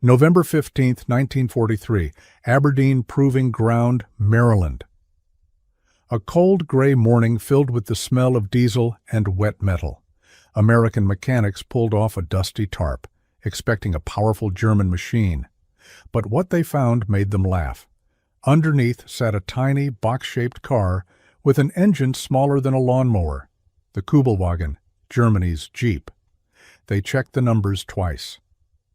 November 15, 1943, Aberdeen Proving Ground, Maryland. A cold gray morning filled with the smell of diesel and wet metal. American mechanics pulled off a dusty tarp, expecting a powerful German machine. But what they found made them laugh. Underneath sat a tiny, box-shaped car with an engine smaller than a lawnmower. The Kübelwagen, Germany's Jeep. They checked the numbers twice.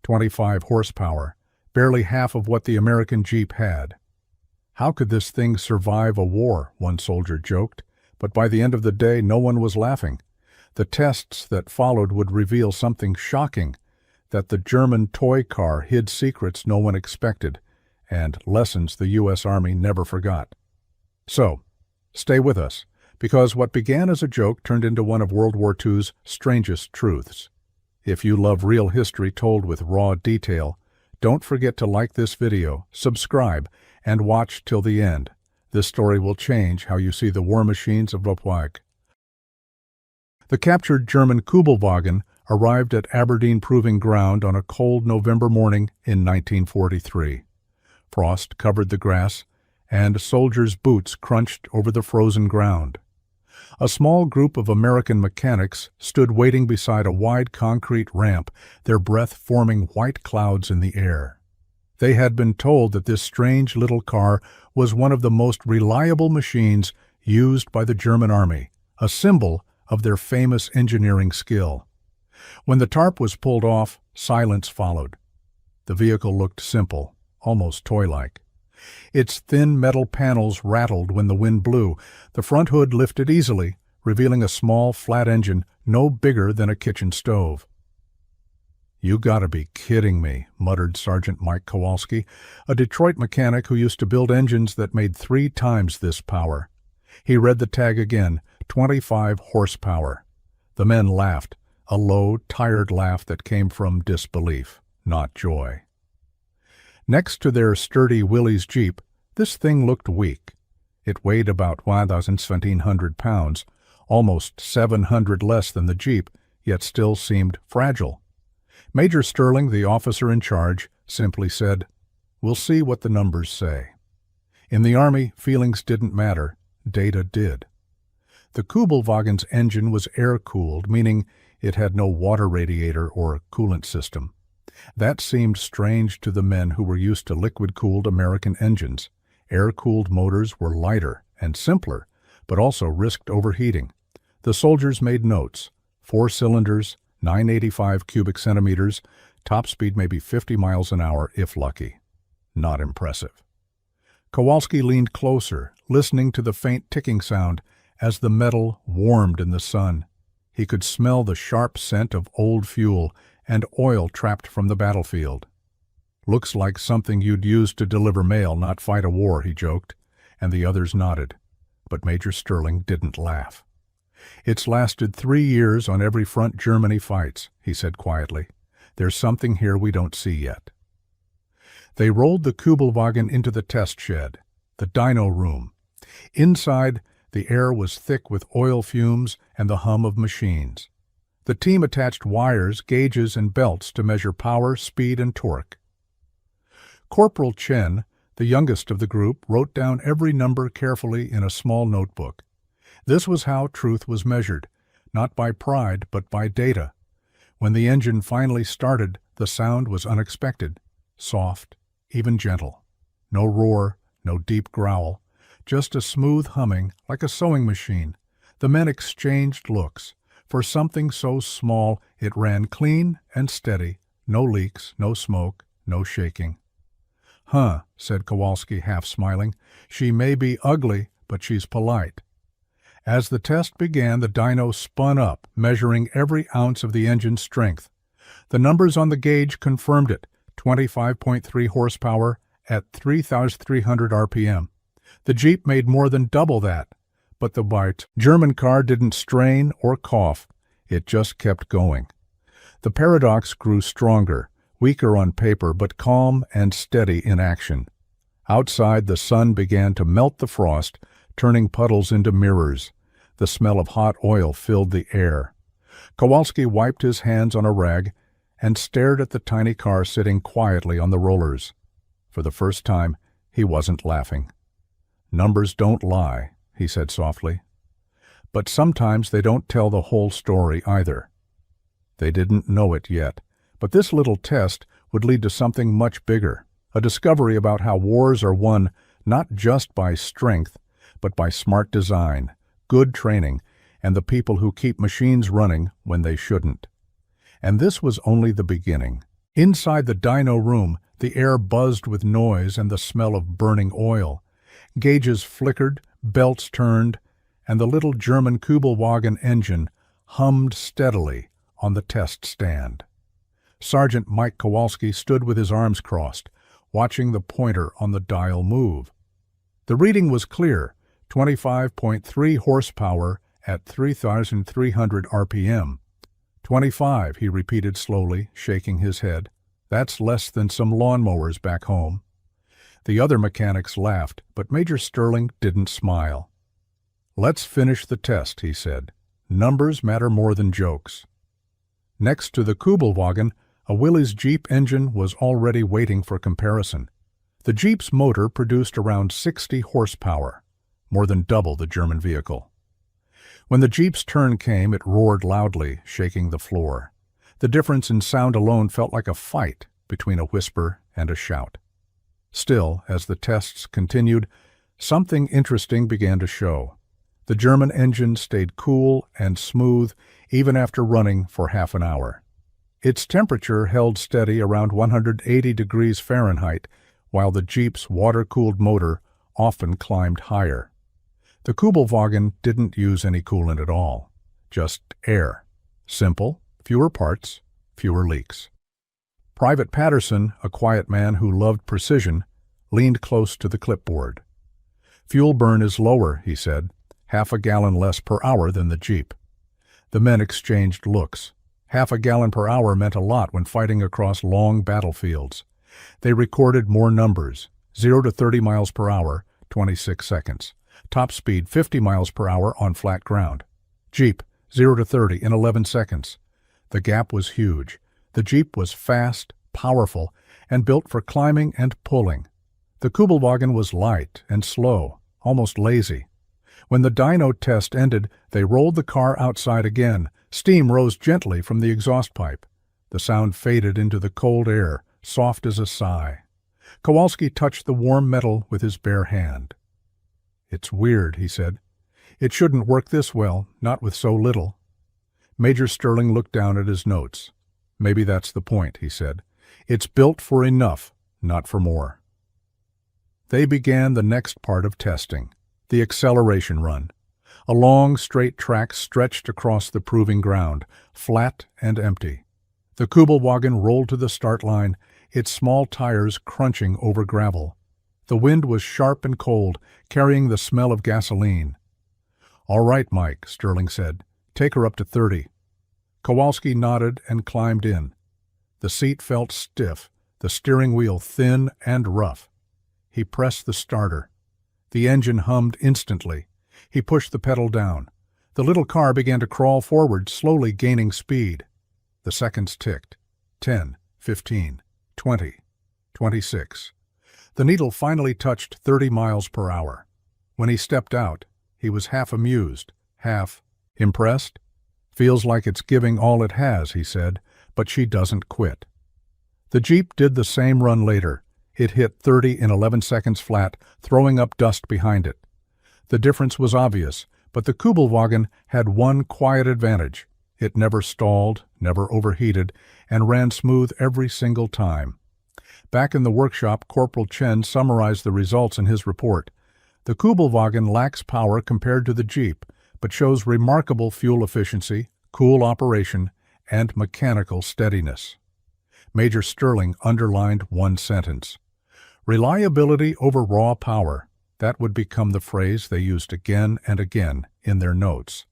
25 horsepower, barely half of what the American Jeep had. How could this thing survive a war, one soldier joked, but by the end of the day no one was laughing. The tests that followed would reveal something shocking, that the German toy car hid secrets no one expected, and lessons the U.S. Army never forgot. So, stay with us, because what began as a joke turned into one of World War II's strangest truths. If you love real history told with raw detail, don't forget to like this video, subscribe, and watch till the end. This story will change how you see the war machines of WWII. The captured German Kübelwagen arrived at Aberdeen Proving Ground on a cold November morning in 1943. Frost covered the grass, and soldiers' boots crunched over the frozen ground. A small group of American mechanics stood waiting beside a wide concrete ramp, their breath forming white clouds in the air. They had been told that this strange little car was one of the most reliable machines used by the German Army, a symbol of their famous engineering skill. When the tarp was pulled off, silence followed. The vehicle looked simple, almost toy-like. Its thin metal panels rattled when the wind blew. The front hood lifted easily, revealing a small, flat engine no bigger than a kitchen stove. "You gotta be kidding me," muttered Sergeant Mike Kowalski, a Detroit mechanic who used to build engines that made 3 times this power. He read the tag again, 25 horsepower. The men laughed, a low, tired laugh that came from disbelief, not joy. Next to their sturdy Willys Jeep, this thing looked weak. It weighed about 1,700 pounds, almost 700 less than the Jeep, yet still seemed fragile. Major Sterling, the officer in charge, simply said, "We'll see what the numbers say." In the Army, feelings didn't matter, data did. The Kübelwagen's engine was air-cooled, meaning it had no water radiator or coolant system. That seemed strange to the men who were used to liquid-cooled American engines. Air-cooled motors were lighter and simpler, but also risked overheating. The soldiers made notes: 4 cylinders, 985 cubic centimeters, top speed maybe 50 miles an hour if lucky. Not impressive. Kowalski leaned closer, listening to the faint ticking sound as the metal warmed in the sun. He could smell the sharp scent of old fuel and oil trapped from the battlefield. "Looks like something you'd use to deliver mail, not fight a war," he joked, and the others nodded. But Major Sterling didn't laugh. "It's lasted 3 years on every front Germany fights," he said quietly. "There's something here we don't see yet." They rolled the Kübelwagen into the test shed, the dyno room. Inside, the air was thick with oil fumes and the hum of machines. The team attached wires, gauges, and belts to measure power, speed, and torque. Corporal Chen, the youngest of the group, wrote down every number carefully in a small notebook. This was how truth was measured, not by pride, but by data. When the engine finally started, the sound was unexpected, soft, even gentle. No roar, no deep growl, just a smooth humming like a sewing machine. The men exchanged looks. For something so small, it ran clean and steady, no leaks, no smoke, no shaking. "Huh," said Kowalski, half smiling. "She may be ugly, but she's polite." As the test began, the dyno spun up, measuring every ounce of the engine's strength. The numbers on the gauge confirmed it, 25.3 horsepower at 3,300 RPM. The Jeep made more than double that. But the white German car didn't strain or cough. It just kept going. The paradox grew stronger, weaker on paper, but calm and steady in action. Outside, the sun began to melt the frost, turning puddles into mirrors. The smell of hot oil filled the air. Kowalski wiped his hands on a rag and stared at the tiny car sitting quietly on the rollers. For the first time, he wasn't laughing. "Numbers don't lie," he said softly. "But sometimes they don't tell the whole story either." They didn't know it yet, but this little test would lead to something much bigger, a discovery about how wars are won not just by strength, but by smart design, good training, and the people who keep machines running when they shouldn't. And this was only the beginning. Inside the dyno room, the air buzzed with noise and the smell of burning oil. Gauges flickered, belts turned, and the little German Kübelwagen engine hummed steadily on the test stand. Sergeant Mike Kowalski stood with his arms crossed, watching the pointer on the dial move. The reading was clear, 25.3 horsepower at 3,300 RPM. 25, he repeated slowly, shaking his head. That's less than some lawnmowers back home. The other mechanics laughed, but Major Sterling didn't smile. "Let's finish the test," he said. "Numbers matter more than jokes." Next to the Kübelwagen, a Willys Jeep engine was already waiting for comparison. The Jeep's motor produced around 60 horsepower, more than double the German vehicle. When the Jeep's turn came, it roared loudly, shaking the floor. The difference in sound alone felt like a fight between a whisper and a shout. Still, as the tests continued, something interesting began to show. The German engine stayed cool and smooth even after running for half an hour. Its temperature held steady around 180 degrees Fahrenheit, while the Jeep's water-cooled motor often climbed higher. The Kübelwagen didn't use any coolant at all, just air. Simple, fewer parts, fewer leaks. Private Patterson, a quiet man who loved precision, leaned close to the clipboard. "Fuel burn is lower," he said, "half a gallon less per hour than the Jeep." The men exchanged looks. Half a gallon per hour meant a lot when fighting across long battlefields. They recorded more numbers: 0 to 30 miles per hour, 26 seconds. Top speed 50 miles per hour on flat ground. Jeep, 0 to 30 in 11 seconds. The gap was huge. The Jeep was fast, powerful, and built for climbing and pulling. The Kübelwagen was light and slow, almost lazy. When the dyno test ended, they rolled the car outside again. Steam rose gently from the exhaust pipe. The sound faded into the cold air, soft as a sigh. Kowalski touched the warm metal with his bare hand. "It's weird," he said. "It shouldn't work this well, not with so little." Major Sterling looked down at his notes. "Maybe that's the point," he said. "It's built for enough, not for more." They began the next part of testing, the acceleration run. A long, straight track stretched across the proving ground, flat and empty. The Kübelwagen rolled to the start line, its small tires crunching over gravel. The wind was sharp and cold, carrying the smell of gasoline. "All right, Mike," Sterling said. "Take her up to 30. Kowalski nodded and climbed in. The seat felt stiff, the steering wheel thin and rough. He pressed the starter. The engine hummed instantly. He pushed the pedal down. The little car began to crawl forward, slowly gaining speed. The seconds ticked. 10, 15, 20, 26. The needle finally touched 30 miles per hour. When he stepped out, he was half amused, half impressed. "Feels like it's giving all it has," he said, "but she doesn't quit." The Jeep did the same run later. It hit 30 in 11 seconds flat, throwing up dust behind it. The difference was obvious, but the Kübelwagen had one quiet advantage. It never stalled, never overheated, and ran smooth every single time. Back in the workshop, Corporal Chen summarized the results in his report. The Kübelwagen lacks power compared to the Jeep, but shows remarkable fuel efficiency, cool operation, and mechanical steadiness. Major Sterling underlined one sentence. "Reliability over raw power." That would become the phrase they used again and again in their notes.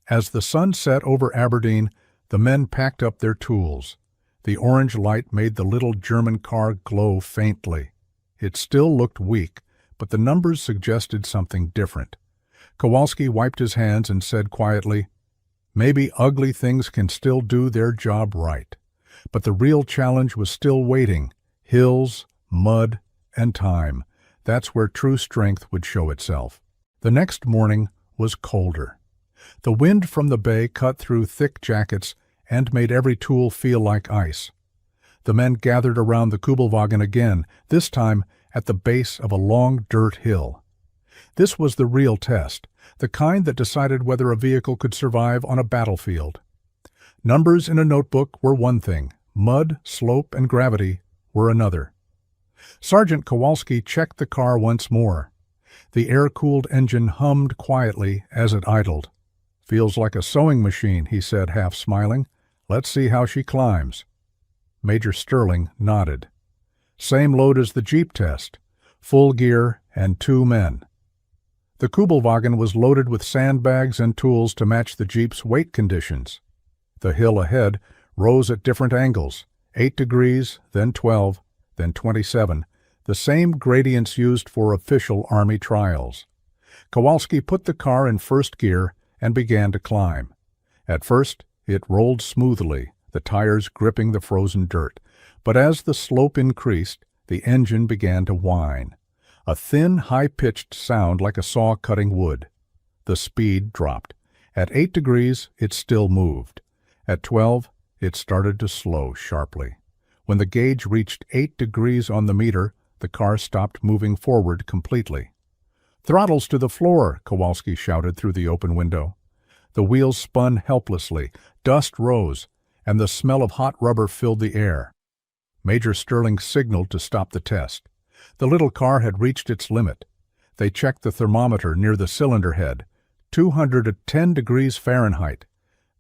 As the sun set over Aberdeen, the men packed up their tools. The orange light made the little German car glow faintly. It still looked weak, but the numbers suggested something different. Kowalski wiped his hands and said quietly, "Maybe ugly things can still do their job right." But the real challenge was still waiting. Hills, mud, and time. That's where true strength would show itself. The next morning was colder. The wind from the bay cut through thick jackets and made every tool feel like ice. The men gathered around the Kübelwagen again, this time at the base of a long dirt hill. This was the real test, the kind that decided whether a vehicle could survive on a battlefield. Numbers in a notebook were one thing, mud, slope, and gravity were another. Sergeant Kowalski checked the car once more. The air-cooled engine hummed quietly as it idled. "Feels like a sewing machine," he said, half smiling. "Let's see how she climbs." Major Sterling nodded. Same load as the Jeep test, full gear and 2 men. The Kübelwagen was loaded with sandbags and tools to match the Jeep's weight conditions. The hill ahead rose at different angles, 8 degrees, then 12, then 27, the same gradients used for official Army trials. Kowalski put the car in first gear and began to climb. At first, it rolled smoothly, the tires gripping the frozen dirt. But as the slope increased, the engine began to whine. A thin, high-pitched sound like a saw cutting wood. The speed dropped. At 8 degrees, it still moved. At 12, it started to slow sharply. When the gauge reached 8 degrees on the meter, the car stopped moving forward completely. "Throttles to the floor," Kowalski shouted through the open window. The wheels spun helplessly, dust rose, and the smell of hot rubber filled the air. Major Sterling signaled to stop the test. The little car had reached its limit. They checked the thermometer near the cylinder head, 210 degrees Fahrenheit.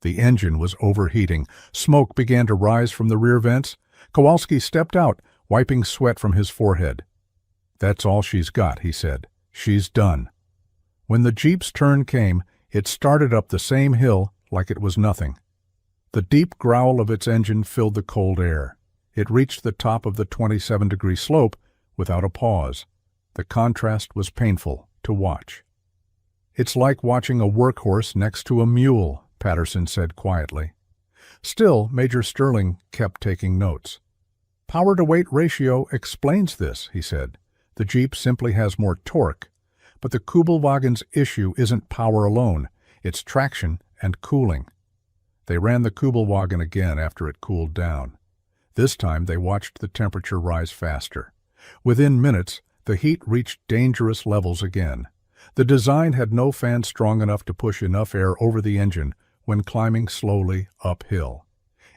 The engine was overheating. Smoke began to rise from the rear vents. Kowalski stepped out, wiping sweat from his forehead. "That's all she's got," he said. "She's done." When the Jeep's turn came, it started up the same hill like it was nothing. The deep growl of its engine filled the cold air. It reached the top of the 27-degree slope without a pause. The contrast was painful to watch. "It's like watching a workhorse next to a mule," Patterson said quietly. Still, Major Sterling kept taking notes. "Power-to-weight ratio explains this," he said. "The Jeep simply has more torque. But the Kübelwagen's issue isn't power alone. It's traction and cooling." They ran the Kübelwagen again after it cooled down. This time they watched the temperature rise faster. Within minutes, the heat reached dangerous levels again. The design had no fan strong enough to push enough air over the engine when climbing slowly uphill.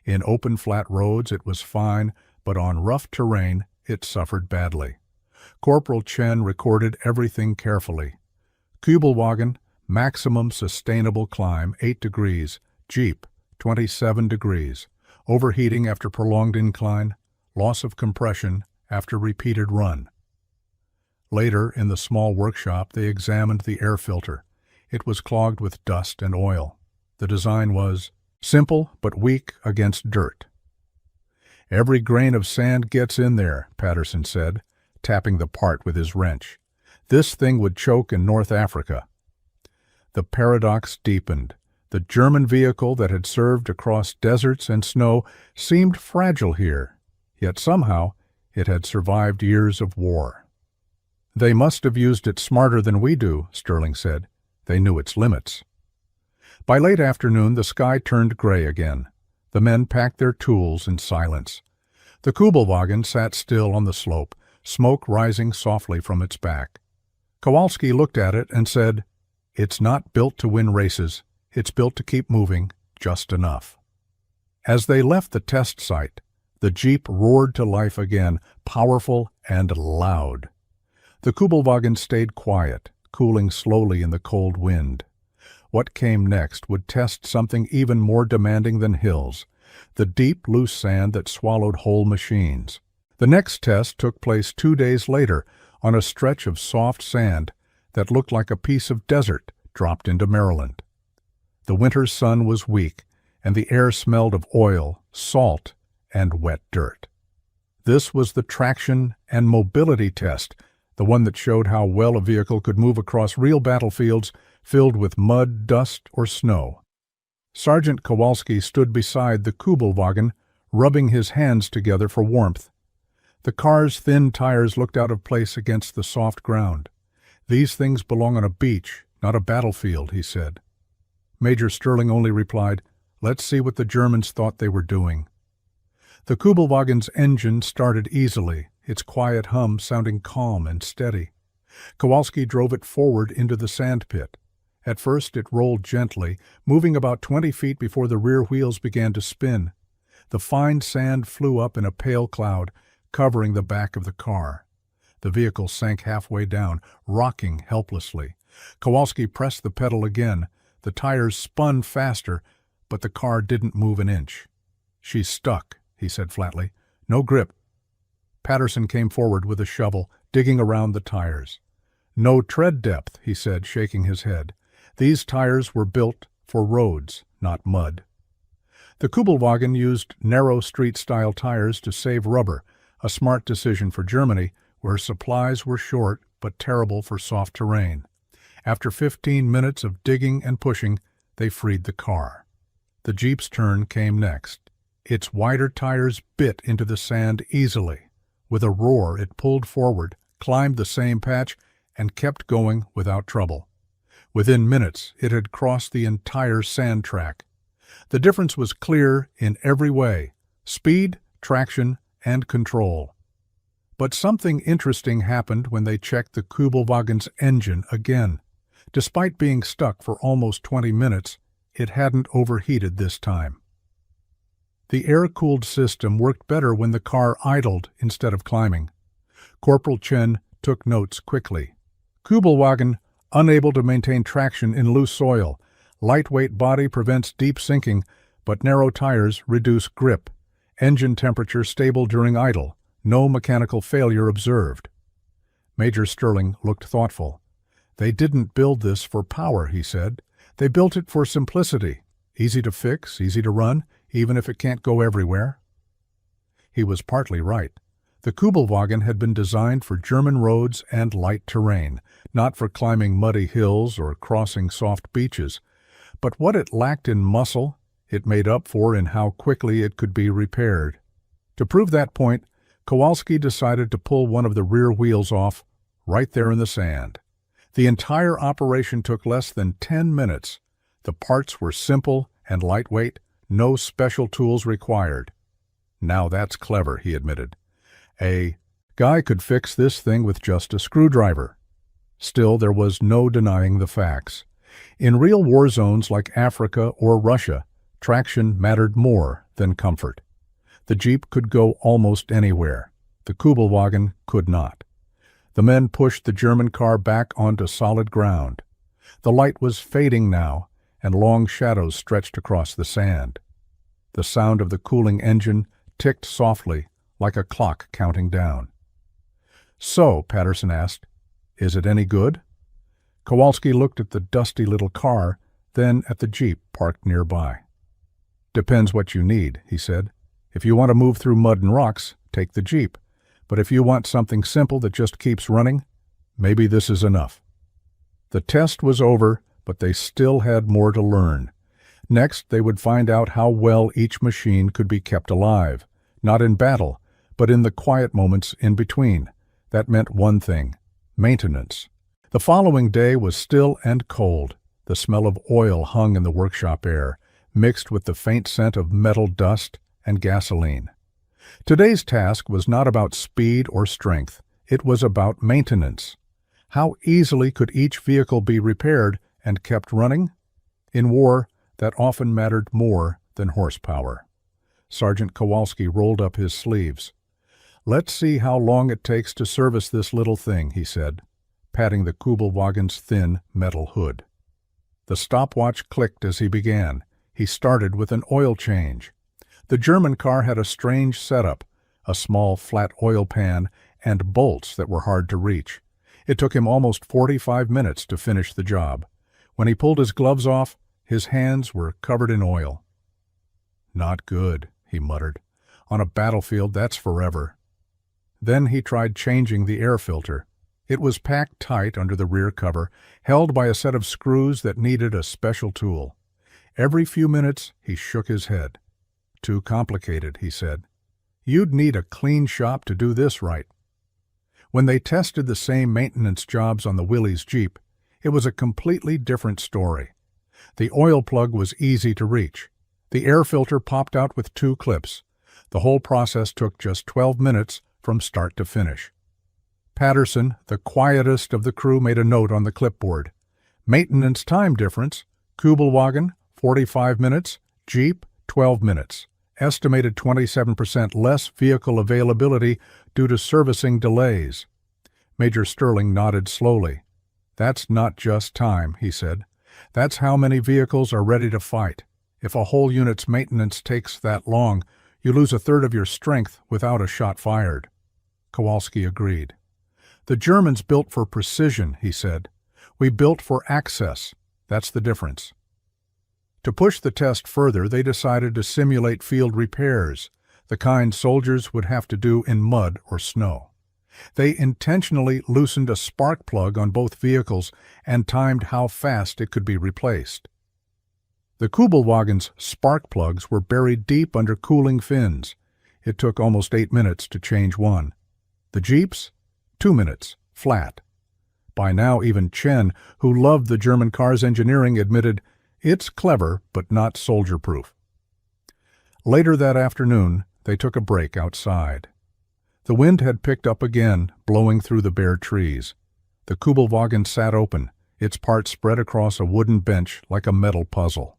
In open flat roads it was fine, but on rough terrain it suffered badly. Corporal Chen recorded everything carefully. Kübelwagen, maximum sustainable climb 8 degrees, Jeep 27 degrees, overheating after prolonged incline, loss of compression after repeated run. Later, in the small workshop, they examined the air filter. It was clogged with dust and oil. The design was simple but weak against dirt. "Every grain of sand gets in there," Patterson said, tapping the part with his wrench. "This thing would choke in North Africa." The paradox deepened. The German vehicle that had served across deserts and snow seemed fragile here, yet somehow it had survived years of war. "They must have used it smarter than we do," Sterling said. "They knew its limits." By late afternoon, the sky turned gray again. The men packed their tools in silence. The Kübelwagen sat still on the slope, smoke rising softly from its back. Kowalski looked at it and said, "It's not built to win races. It's built to keep moving just enough." As they left the test site, the Jeep roared to life again, powerful and loud. The Kübelwagen stayed quiet, cooling slowly in the cold wind. What came next would test something even more demanding than hills, the deep, loose sand that swallowed whole machines. The next test took place 2 days later on a stretch of soft sand that looked like a piece of desert dropped into Maryland. The winter's sun was weak, and the air smelled of oil, salt, and wet dirt. This was the traction and mobility test, the one that showed how well a vehicle could move across real battlefields filled with mud, dust, or snow. Sergeant Kowalski stood beside the Kübelwagen, rubbing his hands together for warmth. The car's thin tires looked out of place against the soft ground. "These things belong on a beach, not a battlefield," he said. Major Sterling only replied, "Let's see what the Germans thought they were doing." The Kübelwagen's engine started easily, its quiet hum sounding calm and steady. Kowalski drove it forward into the sand pit. At first it rolled gently, moving about 20 feet before the rear wheels began to spin. The fine sand flew up in a pale cloud, covering the back of the car. The vehicle sank halfway down, rocking helplessly. Kowalski pressed the pedal again. The tires spun faster, but the car didn't move an inch. "She's stuck," he said flatly. "No grip." Patterson came forward with a shovel, digging around the tires. "No tread depth," he said, shaking his head. "These tires were built for roads, not mud." The Kübelwagen used narrow street-style tires to save rubber, a smart decision for Germany, where supplies were short but terrible for soft terrain. After 15 minutes of digging and pushing, they freed the car. The Jeep's turn came next. Its wider tires bit into the sand easily. With a roar, it pulled forward, climbed the same patch, and kept going without trouble. Within minutes, it had crossed the entire sand track. The difference was clear in every way: speed, traction, and control. But something interesting happened when they checked the Kübelwagen's engine again. Despite being stuck for almost 20 minutes, it hadn't overheated this time. The air-cooled system worked better when the car idled instead of climbing. Corporal Chen took notes quickly. Kübelwagen, unable to maintain traction in loose soil. Lightweight body prevents deep sinking, but narrow tires reduce grip. Engine temperature stable during idle. No mechanical failure observed. Major Sterling looked thoughtful. "They didn't build this for power," he said. "They built it for simplicity. Easy to fix, easy to run, even if it can't go everywhere." He was partly right. The Kübelwagen had been designed for German roads and light terrain, not for climbing muddy hills or crossing soft beaches. But what it lacked in muscle, it made up for in how quickly it could be repaired. To prove that point, Kowalski decided to pull one of the rear wheels off right there in the sand. The entire operation took less than 10 minutes. The parts were simple and lightweight, no special tools required. "Now that's clever," he admitted. "A guy could fix this thing with just a screwdriver." Still, there was no denying the facts. In real war zones like Africa or Russia, traction mattered more than comfort. The Jeep could go almost anywhere. The Kübelwagen could not. The men pushed the German car back onto solid ground. The light was fading now, and long shadows stretched across the sand. The sound of the cooling engine ticked softly, like a clock counting down. "So," Patterson asked, "is it any good?" Kowalski looked at the dusty little car, then at the Jeep parked nearby. "Depends what you need," he said. "If you want to move through mud and rocks, take the Jeep. But if you want something simple that just keeps running, maybe this is enough." The test was over, but they still had more to learn. Next, they would find out how well each machine could be kept alive, not in battle, but in the quiet moments in between. That meant one thing: maintenance. The following day was still and cold. The smell of oil hung in the workshop air, mixed with the faint scent of metal dust and gasoline. Today's task was not about speed or strength. It was about maintenance. How easily could each vehicle be repaired and kept running? In war, that often mattered more than horsepower. Sergeant Kowalski rolled up his sleeves. "Let's see how long it takes to service this little thing," he said, patting the Kübelwagen's thin metal hood. The stopwatch clicked as he began. He started with an oil change. The German car had a strange setup, a small flat oil pan and bolts that were hard to reach. It took him almost 45 minutes to finish the job. When he pulled his gloves off, his hands were covered in oil. "Not good," he muttered. "On a battlefield, that's forever." Then he tried changing the air filter. It was packed tight under the rear cover, held by a set of screws that needed a special tool. Every few minutes, he shook his head. Too complicated, he said. You'd need a clean shop to do this right. When they tested the same maintenance jobs on the Willys Jeep, it was a completely different story. The oil plug was easy to reach. The air filter popped out with 2 clips. The whole process took just 12 minutes from start to finish. Patterson, the quietest of the crew, made a note on the clipboard. Maintenance time difference: Kübelwagen, 45 minutes, Jeep, 12 minutes. Estimated 27% less vehicle availability due to servicing delays. Major Sterling nodded slowly. That's not just time, he said. That's how many vehicles are ready to fight. If a whole unit's maintenance takes that long, you lose a third of your strength without a shot fired. Kowalski agreed. The Germans built for precision, he said. We built for access. That's the difference. To push the test further, they decided to simulate field repairs, the kind soldiers would have to do in mud or snow. They intentionally loosened a spark plug on both vehicles and timed how fast it could be replaced. The Kübelwagen's spark plugs were buried deep under cooling fins. It took almost 8 minutes to change one. The Jeep's? 2 minutes, flat. By now even Chen, who loved the German car's engineering, admitted, it's clever, but not soldier-proof. Later that afternoon, they took a break outside. The wind had picked up again, blowing through the bare trees. The Kübelwagen sat open, its parts spread across a wooden bench like a metal puzzle.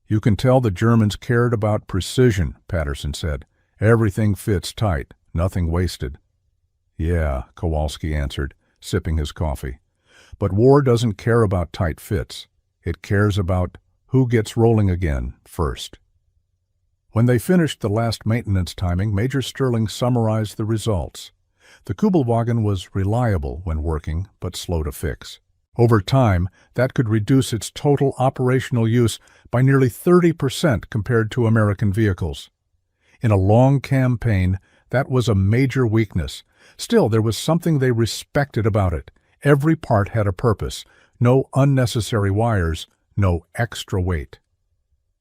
You can tell the Germans cared about precision, Patterson said. Everything fits tight, nothing wasted. Yeah, Kowalski answered, sipping his coffee. But war doesn't care about tight fits. It cares about who gets rolling again first. When they finished the last maintenance timing, Major Sterling summarized the results. The Kübelwagen was reliable when working, but slow to fix. Over time, that could reduce its total operational use by nearly 30% compared to American vehicles. In a long campaign, that was a major weakness. Still, there was something they respected about it. Every part had a purpose. No unnecessary wires, no extra weight.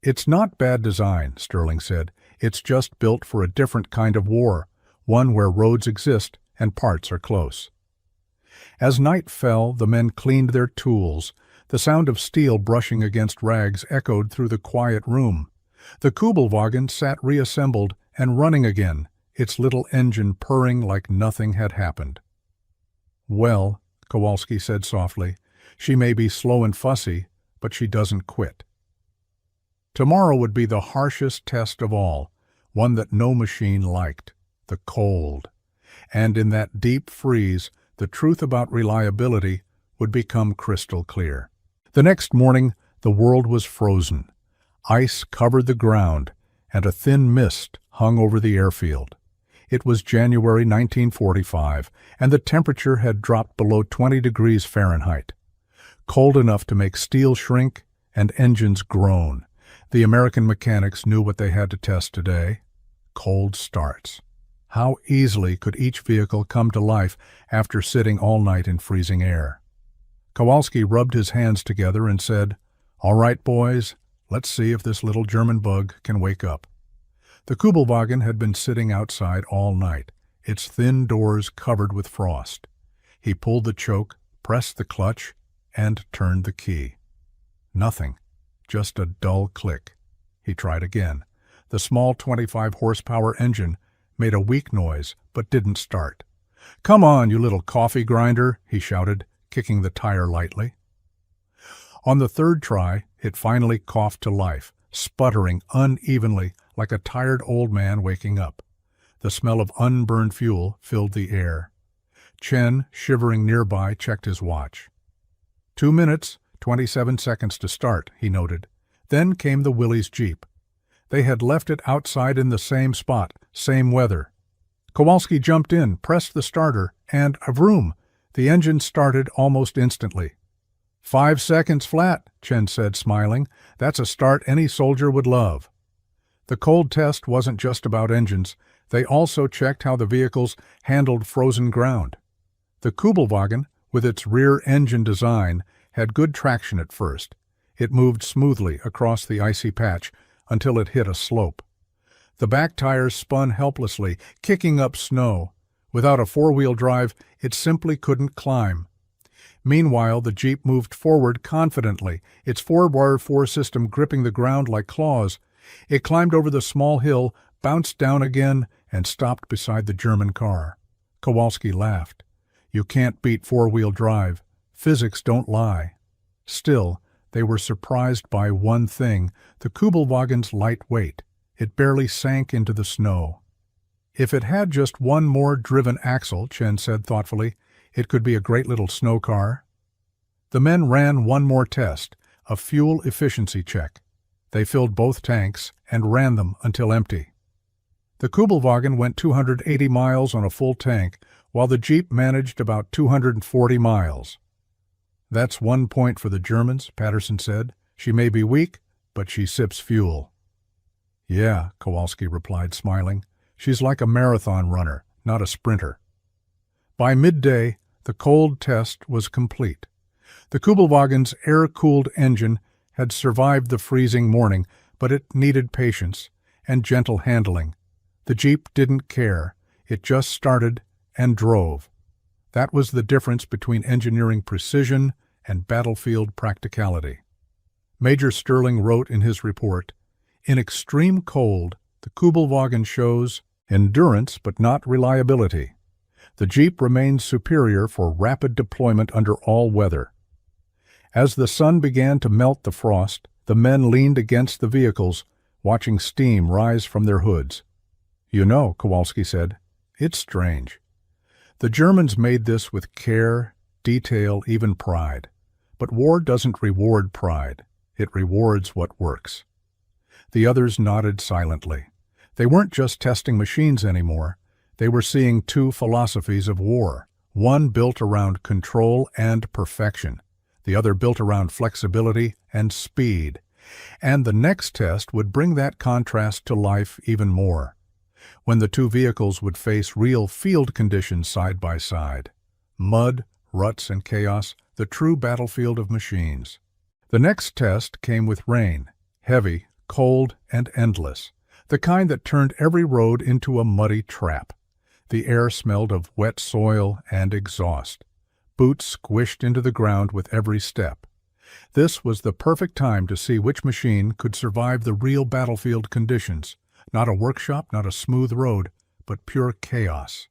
It's not bad design, Sterling said. It's just built for a different kind of war, one where roads exist and parts are close. As night fell, the men cleaned their tools. The sound of steel brushing against rags echoed through the quiet room. The Kübelwagen sat reassembled and running again, its little engine purring like nothing had happened. Well, Kowalski said softly, she may be slow and fussy, but she doesn't quit. Tomorrow would be the harshest test of all, one that no machine liked, the cold. And in that deep freeze, the truth about reliability would become crystal clear. The next morning, the world was frozen. Ice covered the ground, and a thin mist hung over the airfield. It was January 1945, and the temperature had dropped below 20 degrees Fahrenheit. Cold enough to make steel shrink and engines groan. The American mechanics knew what they had to test today: cold starts. How easily could each vehicle come to life after sitting all night in freezing air? Kowalski rubbed his hands together and said, "All right, boys, let's see if this little German bug can wake up." The Kübelwagen had been sitting outside all night, its thin doors covered with frost. He pulled the choke, pressed the clutch, and turned the key. Nothing, just a dull click. He tried again. The small 25-horsepower engine made a weak noise, but didn't start. "Come on, you little coffee grinder," he shouted, kicking the tire lightly. On the third try, it finally coughed to life, sputtering unevenly like a tired old man waking up. The smell of unburned fuel filled the air. Chen, shivering nearby, checked his watch. 2 minutes, 27 seconds to start, he noted. Then came the Willys Jeep. They had left it outside in the same spot, same weather. Kowalski jumped in, pressed the starter, and vroom! The engine started almost instantly. 5 seconds flat, Chen said, smiling. That's a start any soldier would love. The cold test wasn't just about engines. They also checked how the vehicles handled frozen ground. The Kübelwagen, with its rear-engine design, had good traction at first. It moved smoothly across the icy patch until it hit a slope. The back tires spun helplessly, kicking up snow. Without a four-wheel drive, it simply couldn't climb. Meanwhile, the Jeep moved forward confidently, its 4x4 system gripping the ground like claws. It climbed over the small hill, bounced down again, and stopped beside the German car. Kowalski laughed. You can't beat four-wheel drive. Physics don't lie. Still, they were surprised by one thing, the Kübelwagen's light weight. It barely sank into the snow. If it had just one more driven axle, Chen said thoughtfully, it could be a great little snow car. The men ran one more test, a fuel efficiency check. They filled both tanks and ran them until empty. The Kübelwagen went 280 miles on a full tank, while the Jeep managed about 240 miles. That's 1 point for the Germans, Patterson said. She may be weak, but she sips fuel. Yeah, Kowalski replied, smiling. She's like a marathon runner, not a sprinter. By midday, the cold test was complete. The Kübelwagen's air-cooled engine had survived the freezing morning, but it needed patience and gentle handling. The Jeep didn't care. It just started and drove. That was the difference between engineering precision and battlefield practicality. Major Sterling wrote in his report, "In extreme cold, the Kübelwagen shows endurance but not reliability. The Jeep remains superior for rapid deployment under all weather." As the sun began to melt the frost, the men leaned against the vehicles, watching steam rise from their hoods. You know, Kowalski said, it's strange. The Germans made this with care, detail, even pride. But war doesn't reward pride. It rewards what works. The others nodded silently. They weren't just testing machines anymore. They were seeing two philosophies of war, one built around control and perfection, the other built around flexibility and speed. And the next test would bring that contrast to life even more, when the two vehicles would face real field conditions side by side. Mud, ruts, and chaos, the true battlefield of machines. The next test came with rain, heavy, cold, and endless, the kind that turned every road into a muddy trap. The air smelled of wet soil and exhaust. Boots squished into the ground with every step. This was the perfect time to see which machine could survive the real battlefield conditions. Not a workshop, not a smooth road, but pure chaos.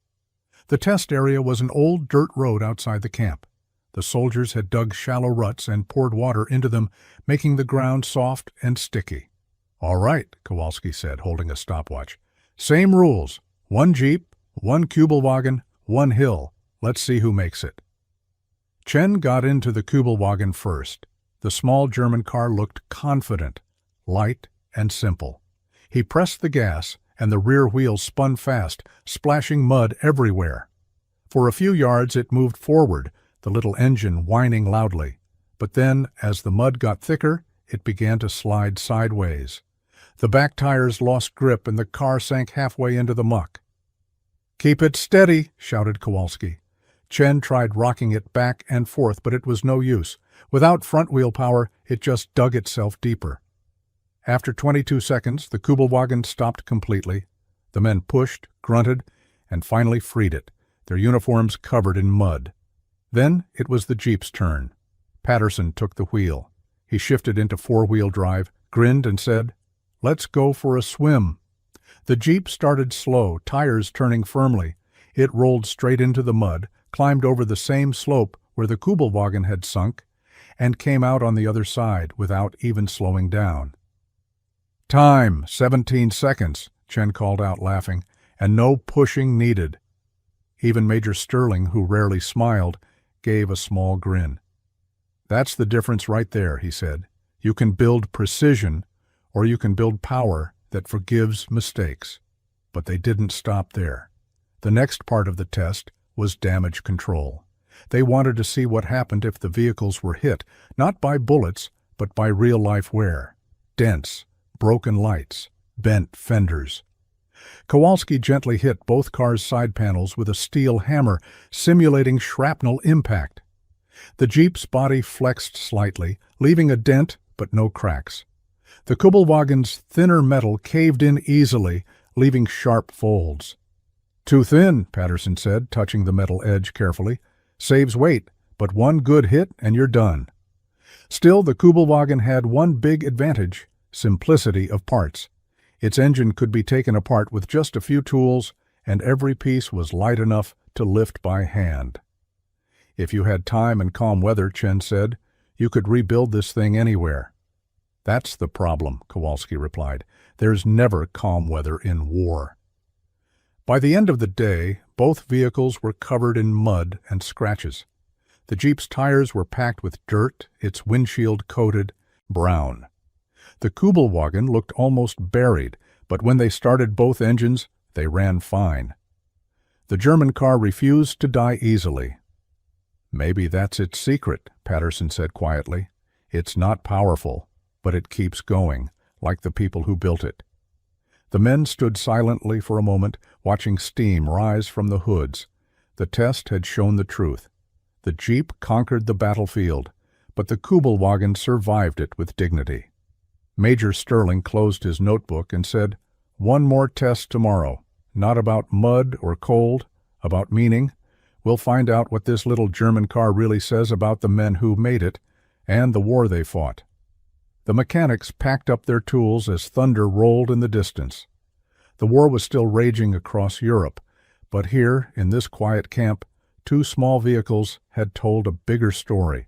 The test area was an old dirt road outside the camp. The soldiers had dug shallow ruts and poured water into them, making the ground soft and sticky. All right, Kowalski said, holding a stopwatch. Same rules. One Jeep, one Kübelwagen, one hill. Let's see who makes it. Chen got into the Kübelwagen first. The small German car looked confident, light, and simple. He pressed the gas, and the rear wheels spun fast, splashing mud everywhere. For a few yards it moved forward, the little engine whining loudly. But then, as the mud got thicker, it began to slide sideways. The back tires lost grip and the car sank halfway into the muck. "Keep it steady," shouted Kowalski. Chen tried rocking it back and forth, but it was no use. Without front-wheel power, it just dug itself deeper. After 22 seconds, the Kübelwagen stopped completely. The men pushed, grunted, and finally freed it, their uniforms covered in mud. Then it was the Jeep's turn. Patterson took the wheel. He shifted into four-wheel drive, grinned, and said, "Let's go for a swim." The Jeep started slow, tires turning firmly. It rolled straight into the mud, climbed over the same slope where the Kübelwagen had sunk, and came out on the other side without even slowing down. "Time, 17 seconds, Chen called out, laughing, "and no pushing needed." Even Major Sterling, who rarely smiled, gave a small grin. "That's the difference right there," he said. "You can build precision, or you can build power that forgives mistakes." But they didn't stop there. The next part of the test was damage control. They wanted to see what happened if the vehicles were hit, not by bullets, but by real-life wear. Dents, broken lights, bent fenders. Kowalski gently hit both cars' side panels with a steel hammer, simulating shrapnel impact. The Jeep's body flexed slightly, leaving a dent but no cracks. The Kübelwagen's thinner metal caved in easily, leaving sharp folds. "Too thin," Patterson said, touching the metal edge carefully. "Saves weight, but one good hit and you're done." Still, the Kübelwagen had one big advantage: simplicity of parts. Its engine could be taken apart with just a few tools, and every piece was light enough to lift by hand. "If you had time and calm weather," Chen said, "you could rebuild this thing anywhere." "That's the problem," Kowalski replied. "There's never calm weather in war." By the end of the day, both vehicles were covered in mud and scratches. The Jeep's tires were packed with dirt, its windshield coated brown. The Kübelwagen looked almost buried, but when they started both engines, they ran fine. The German car refused to die easily. "Maybe that's its secret," Patterson said quietly. "It's not powerful, but it keeps going, like the people who built it." The men stood silently for a moment, watching steam rise from the hoods. The test had shown the truth. The Jeep conquered the battlefield, but the Kübelwagen survived it with dignity. Major Sterling closed his notebook and said, "One more test tomorrow. Not about mud or cold, about meaning. We'll find out what this little German car really says about the men who made it and the war they fought." The mechanics packed up their tools as thunder rolled in the distance. The war was still raging across Europe, but here, in this quiet camp, two small vehicles had told a bigger story,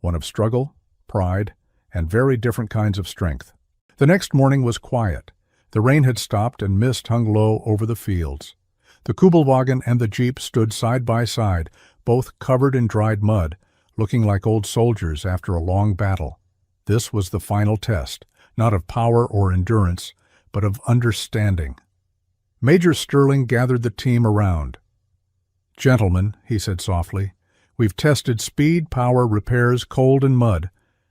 one of struggle, pride, and very different kinds of strength. The next morning was quiet. The rain had stopped and mist hung low over the fields. The Kübelwagen and the Jeep stood side by side, both covered in dried mud, looking like old soldiers after a long battle. This was the final test, not of power or endurance, but of understanding. Major Sterling gathered the team around. "Gentlemen," he said softly, "we've tested speed, power, repairs, cold, and mud.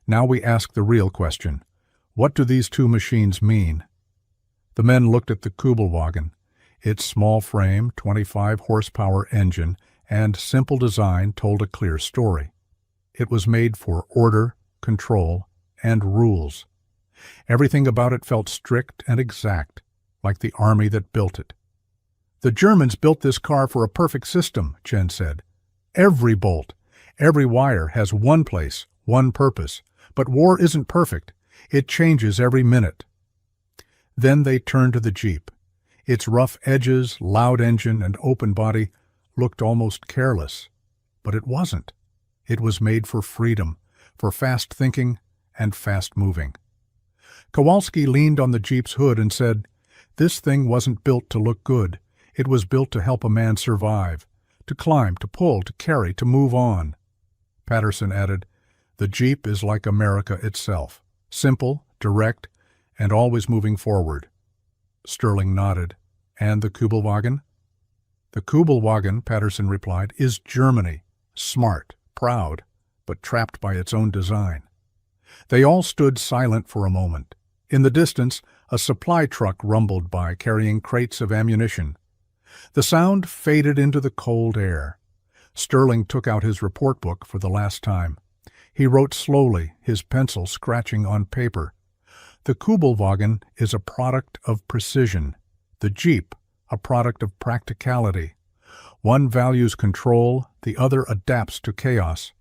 Now we ask the real question. What do these two machines mean?" The men looked at the Kübelwagen. Its small frame, 25-horsepower engine, and simple design told a clear story. It was made for order, control, and rules. Everything about it felt strict and exact, like the army that built it. "The Germans built this car for a perfect system," Chen said. "Every bolt, every wire has one place, one purpose. But war isn't perfect. It changes every minute." Then they turned to the Jeep. Its rough edges, loud engine, and open body looked almost careless. But it wasn't. It was made for freedom, for fast thinking and fast moving. Kowalski leaned on the Jeep's hood and said, "This thing wasn't built to look good. It was built to help a man survive, to climb, to pull, to carry, to move on." Patterson added, "The Jeep is like America itself, simple, direct, and always moving forward." Sterling nodded. "And the Kübelwagen?" "The Kübelwagen," Patterson replied, "is Germany, smart, proud, but trapped by its own design." They all stood silent for a moment. In the distance, a supply truck rumbled by, carrying crates of ammunition. The sound faded into the cold air. Sterling took out his report book for the last time. He wrote slowly, his pencil scratching on paper. "The Kübelwagen is a product of precision. The Jeep, a product of practicality. One values control, the other adapts to chaos.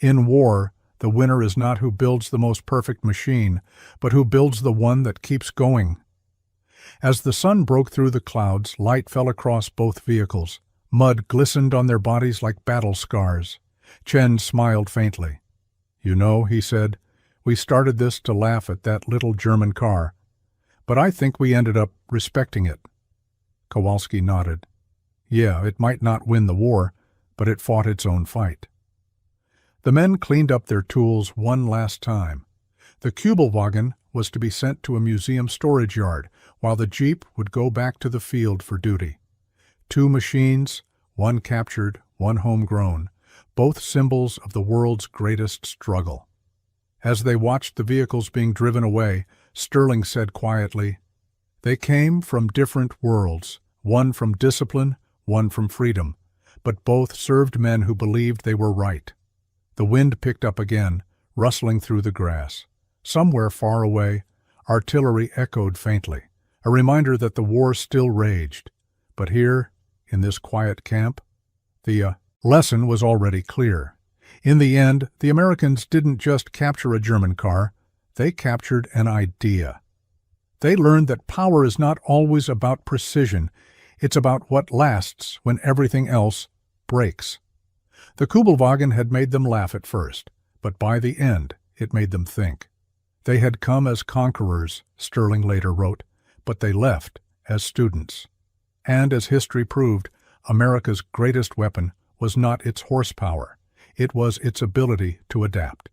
In war, the winner is not who builds the most perfect machine, but who builds the one that keeps going." As the sun broke through the clouds, light fell across both vehicles. Mud glistened on their bodies like battle scars. Chen smiled faintly. "You know," he said, "we started this to laugh at that little German car, but I think we ended up respecting it." Kowalski nodded. "Yeah, it might not win the war, but it fought its own fight." The men cleaned up their tools one last time. The Kübelwagen was to be sent to a museum storage yard, while the Jeep would go back to the field for duty. Two machines, one captured, one homegrown, both symbols of the world's greatest struggle. As they watched the vehicles being driven away, Sterling said quietly, "They came from different worlds, one from discipline, one from freedom, but both served men who believed they were right." The wind picked up again, rustling through the grass. Somewhere far away, Artillery echoed faintly, a reminder that the war still raged. But here, in this quiet camp, the lesson was already clear. In the end, the Americans didn't just capture a German car, they captured an idea. They learned that power is not always about precision, it's about what lasts when everything else breaks. The Kübelwagen had made them laugh at first, but by the end, it made them think. They had come as conquerors, Sterling later wrote, but they left as students. And as history proved, America's greatest weapon was not its horsepower, it was its ability to adapt.